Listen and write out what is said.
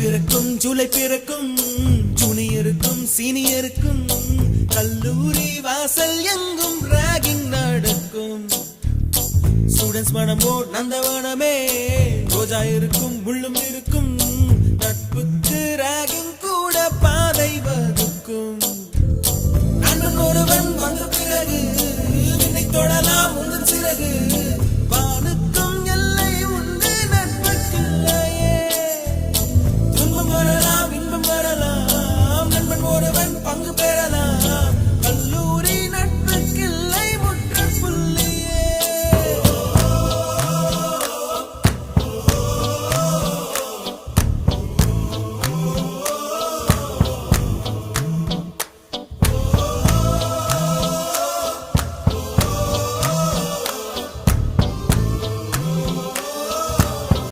பிறக்கும் ஜூலை பிறக்கும் ஜூனியருக்கும் சீனியருக்கும் கல்லூரி வாசல் எங்கும் ராகிங் நடக்கும் ஸ்டூடெண்ட்ஸ் மனமோ நந்தவனமே ரோஜா இருக்கும் முள்ளும் இருக்கும்